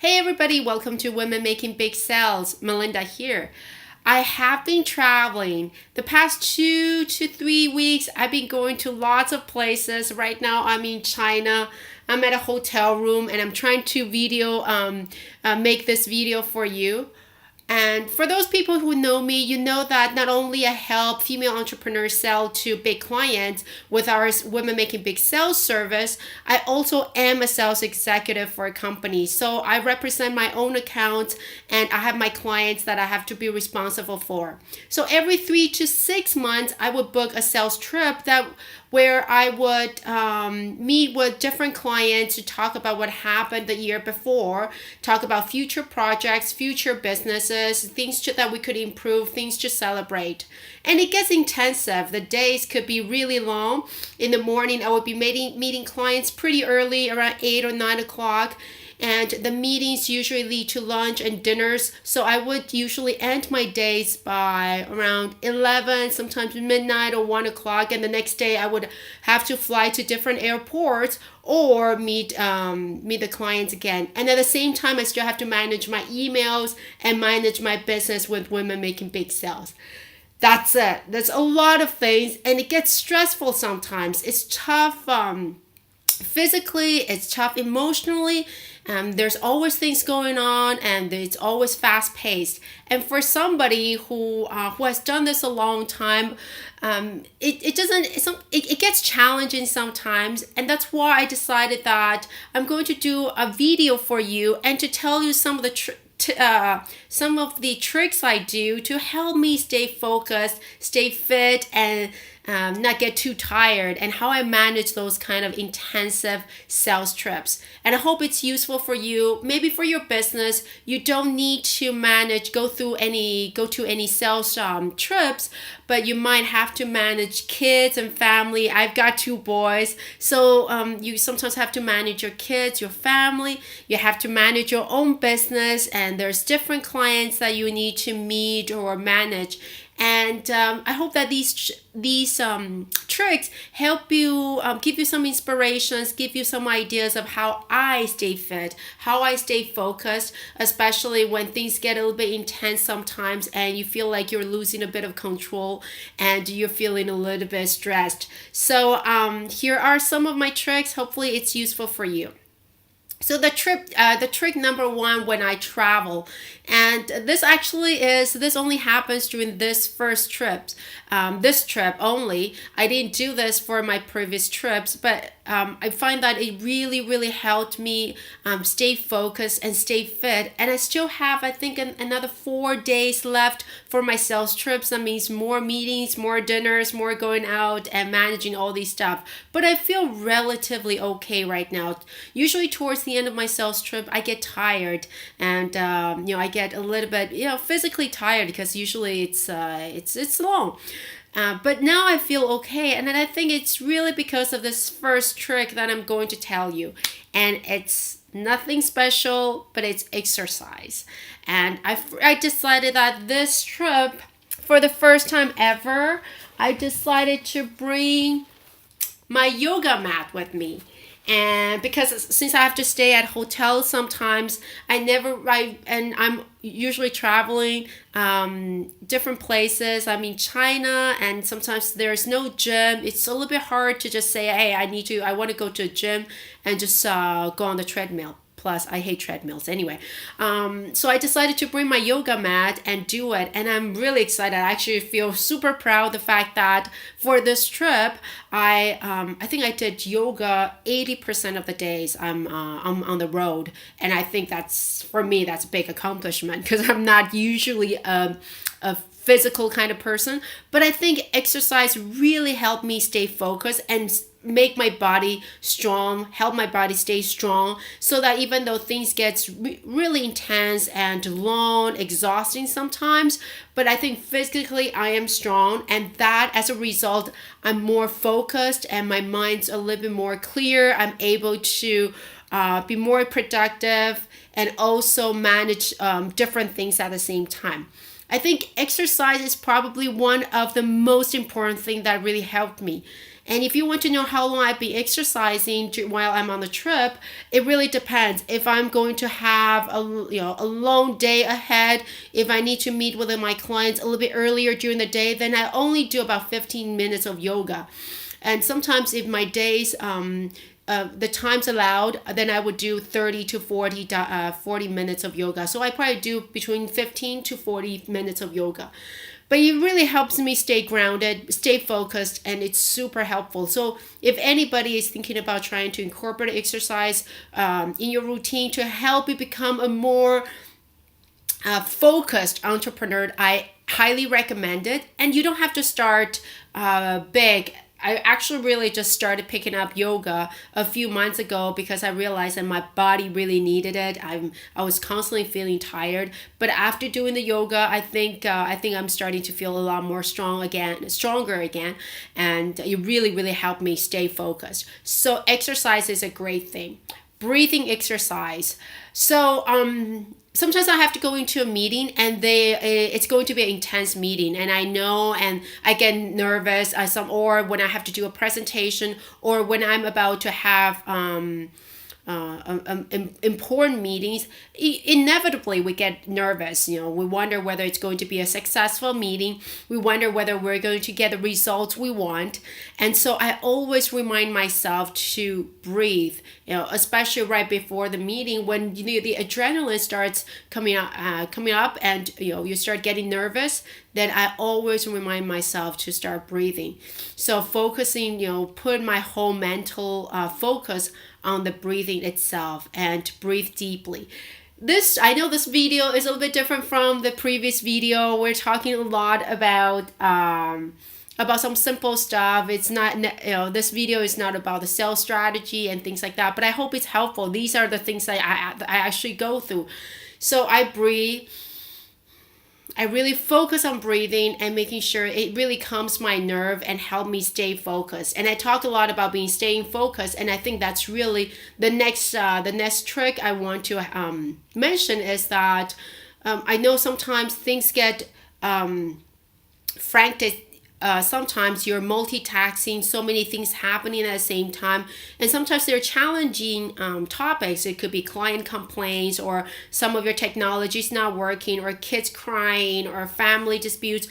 Hey everybody, welcome to Women Making Big Sales. Melinda here. I have been traveling. The past 2 to 3 weeks, I've been going to lots of places. Right now, I'm in China. I'm at a hotel room and I'm trying to make this video for you. And for those people who know me, you know that not only I help female entrepreneurs sell to big clients with our Women Making Big Sales service, I also am a sales executive for a company. So I represent my own accounts and I have my clients that I have to be responsible for. So every 3 to 6 months, I would book a sales trip where I would meet with different clients to talk about what happened the year before, talk about future projects, future businesses, that we could improve, things to celebrate. And it gets intensive. The days could be really long. In the morning, I would be meeting clients pretty early, around 8 or 9 o'clock. And the meetings usually lead to lunch and dinners. So I would usually end my days by around 11, sometimes midnight or 1 o'clock. And the next day I would have to fly to different airports or meet the clients again. And at the same time, I still have to manage my emails and manage my business with Women Making Big Sales. That's it. There's a lot of things and it gets stressful sometimes. It's tough physically, it's tough emotionally. There's always things going on and it's always fast paced. And for somebody who has done this a long time, it gets challenging sometimes. And that's why I decided that I'm going to do a video for you and to tell you some of the tricks I do to help me stay focused, stay fit, and not get too tired, and how I manage those kind of intensive sales trips. And I hope it's useful for you. Maybe for your business, you don't need to go to any sales trips, but you might have to manage kids and family. I've got 2 boys, so you sometimes have to manage your kids, your family. You have to manage your own business, and there's different clients that you need to meet or manage. And I hope that these tricks help you, give you some inspirations, give you some ideas of how I stay fit, how I stay focused, especially when things get a little bit intense sometimes and you feel like you're losing a bit of control and you're feeling a little bit stressed. So here are some of my tricks. Hopefully it's useful for you. So the trick number 1 when I travel, and this only happens during this trip only. I didn't do this for my previous trips, but I find that it really, really helped me stay focused and stay fit. And I still have, I think, another 4 days left for my sales trips. That means more meetings, more dinners, more going out and managing all these stuff. But I feel relatively okay right now. Usually towards the end of my sales trip, I get tired and I get a little bit physically tired because usually it's long. But now I feel okay, and then I think it's really because of this first trick that I'm going to tell you, and it's nothing special, but it's exercise. And I decided that this trip, for the first time ever, I decided to bring my yoga mat with me. And because since I have to stay at hotels sometimes, and I'm usually traveling different places. I'm in China, and sometimes there's no gym. It's a little bit hard to just say, hey, I want to go to a gym and just go on the treadmill. Plus, I hate treadmills anyway. So I decided to bring my yoga mat and do it. And I'm really excited. I actually feel super proud of the fact that for this trip, I think I did yoga 80% of the days I'm on the road. And I think for me, that's a big accomplishment because I'm not usually a physical kind of person. But I think exercise really helped me stay focused and make my body strong, help my body stay strong, so that even though things get really intense and long, exhausting sometimes, but I think physically I am strong, and that as a result I'm more focused and my mind's a little bit more clear. I'm able to be more productive and also manage different things at the same time. I think exercise is probably one of the most important things that really helped me. And if you want to know how long I've been exercising while I'm on the trip, it really depends. If I'm going to have a long day ahead, if I need to meet with my clients a little bit earlier during the day, then I only do about 15 minutes of yoga. And sometimes if my days the times allowed, then I would do 30 to 40 minutes of yoga. So I probably do between 15 to 40 minutes of yoga. But it really helps me stay grounded, stay focused, and it's super helpful. So if anybody is thinking about trying to incorporate exercise in your routine to help you become a more focused entrepreneur, I highly recommend it. And you don't have to start big. I actually really just started picking up yoga a few months ago because I realized that my body really needed it. I was constantly feeling tired, but after doing the yoga, I think I'm starting to feel a lot more stronger again, and it really helped me stay focused. So exercise is a great thing. Breathing exercise. So sometimes I have to go into a meeting and it's going to be an intense meeting, and I know, and I get nervous or when I have to do a presentation, or when I'm about to have important meetings, inevitably we get nervous. We wonder whether it's going to be a successful meeting. We wonder whether we're going to get the results we want. And so I always remind myself to breathe, especially right before the meeting when the adrenaline starts coming up and you start getting nervous. Then I always remind myself to start breathing. So focusing, put my whole mental focus on the breathing itself and breathe deeply. I know this video is a little bit different from the previous video. We're talking a lot about some simple stuff. It's not, this video is not about the sales strategy and things like that, but I hope it's helpful. These are the things that I actually go through. So I breathe. I really focus on breathing and making sure it really calms my nerve and help me stay focused. And I talk a lot about staying focused, and I think that's really the next trick I want to mention is that I know sometimes things get frantic. Sometimes you're multitasking, so many things happening at the same time, and sometimes they're challenging topics. It could be client complaints, or some of your technology is not working, or kids crying, or family disputes.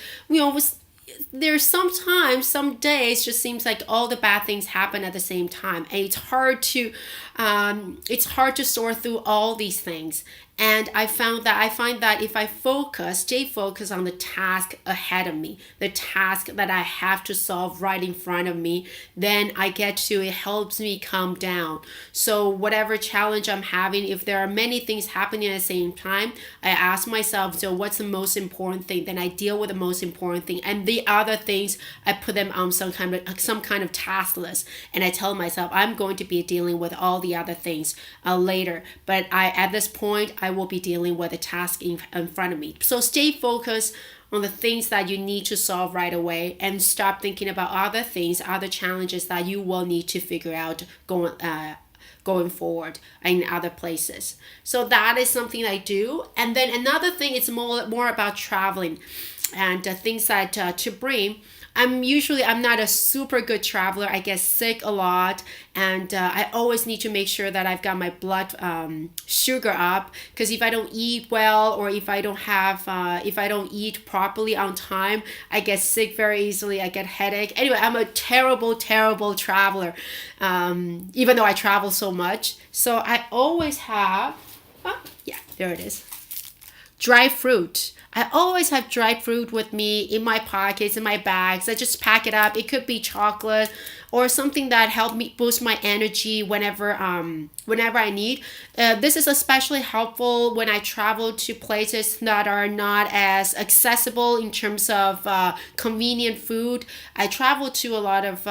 There's some days just seems like all the bad things happen at the same time, and it's hard to sort through all these things. And I find that if I stay focused on the task ahead of me, the task that I have to solve right in front of me, then it helps me calm down. So whatever challenge I'm having, if there are many things happening at the same time, I ask myself, so what's the most important thing? Then I deal with the most important thing. And the other things, I put them on some kind of task list. And I tell myself, I'm going to be dealing with all the other things later. But at this point, I will be dealing with a task in front of me. So stay focused on the things that you need to solve right away, and stop thinking about other things, other challenges that you will need to figure out going forward in other places. So that is something I do. And then another thing is more about traveling and things that to bring. I'm not a super good traveler. I get sick a lot, and I always need to make sure that I've got my blood sugar up, because if I don't eat well, or if I don't eat properly on time, I get sick very easily. I get headache. Anyway, I'm a terrible traveler, even though I travel so much. So I always have, there it is, dry fruit. I always have dried fruit with me in my pockets, in my bags. I just pack it up. It could be chocolate or something that helped me boost my energy whenever I need. This is especially helpful when I travel to places that are not as accessible in terms of convenient food. I travel to a lot of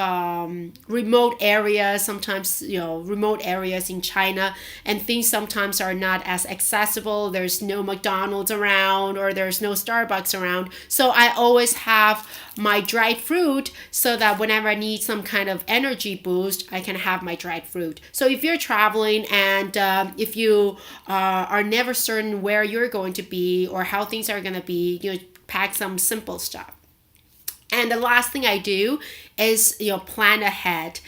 remote areas, sometimes remote areas in China, and things sometimes are not as accessible. There's no McDonald's around, or there's no Starbucks around. So I always have my dried fruit, so that whenever I need some kind of energy boost, I can have my dried fruit. So if you're traveling, and if you are never certain where you're going to be or how things are going to be, pack some simple stuff. And the last thing I do is, plan ahead.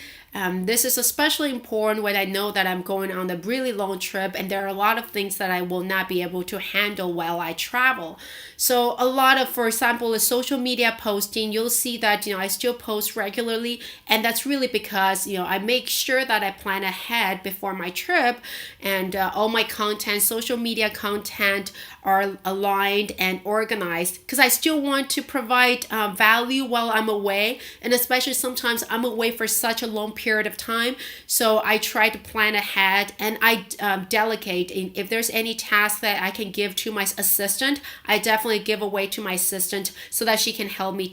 This is especially important when I know that I'm going on a really long trip and there are a lot of things that I will not be able to handle while I travel. So a lot of, for example, the social media posting, you'll see that, I still post regularly. And that's really because, I make sure that I plan ahead before my trip, and all my content, social media content, are aligned and organized, because I still want to provide value while I'm away. And especially sometimes I'm away for such a long period of time. So I try to plan ahead, and I delegate. If there's any task that I can give to my assistant, I definitely give away to my assistant so that she can help me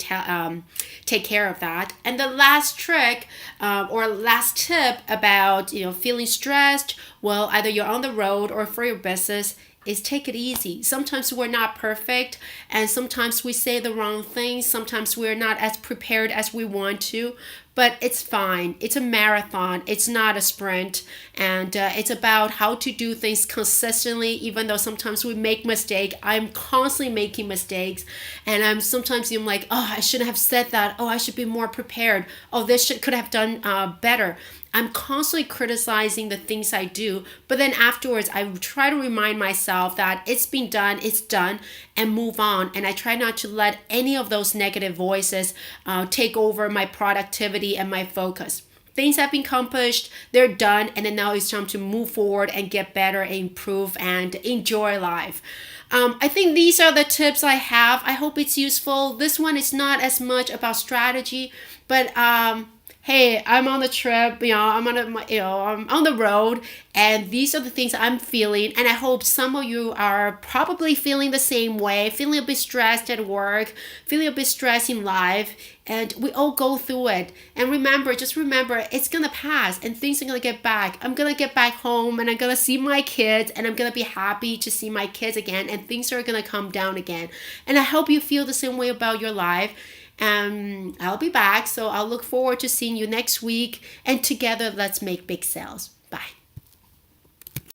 take care of that. And the last trick or last tip about feeling stressed, well, either you're on the road or for your business, is take it easy. Sometimes we're not perfect, and sometimes we say the wrong things. Sometimes we're not as prepared as we want to, but it's fine. It's a marathon. It's not a sprint, and it's about how to do things consistently. Even though sometimes we make mistakes, I'm constantly making mistakes, and I'm like, oh, I shouldn't have said that. Oh, I should be more prepared. Oh, could have done better. I'm constantly criticizing the things I do, but then afterwards I try to remind myself that it's been done, it's done, and move on. And I try not to let any of those negative voices take over my productivity and my focus. Things have been accomplished, they're done, and then now it's time to move forward and get better, and improve, and enjoy life. I think these are the tips I have. I hope it's useful. This one is not as much about strategy, but hey, I'm on the trip, I'm on the road, and these are the things I'm feeling. And I hope some of you are probably feeling the same way, feeling a bit stressed at work, feeling a bit stressed in life, and we all go through it. And just remember, it's gonna pass, and things are gonna get back. I'm gonna get back home, and I'm gonna see my kids, and I'm gonna be happy to see my kids again, and things are gonna come down again. And I hope you feel the same way about your life. I'll be back, so I'll look forward to seeing you next week, and together let's make big sales. Bye.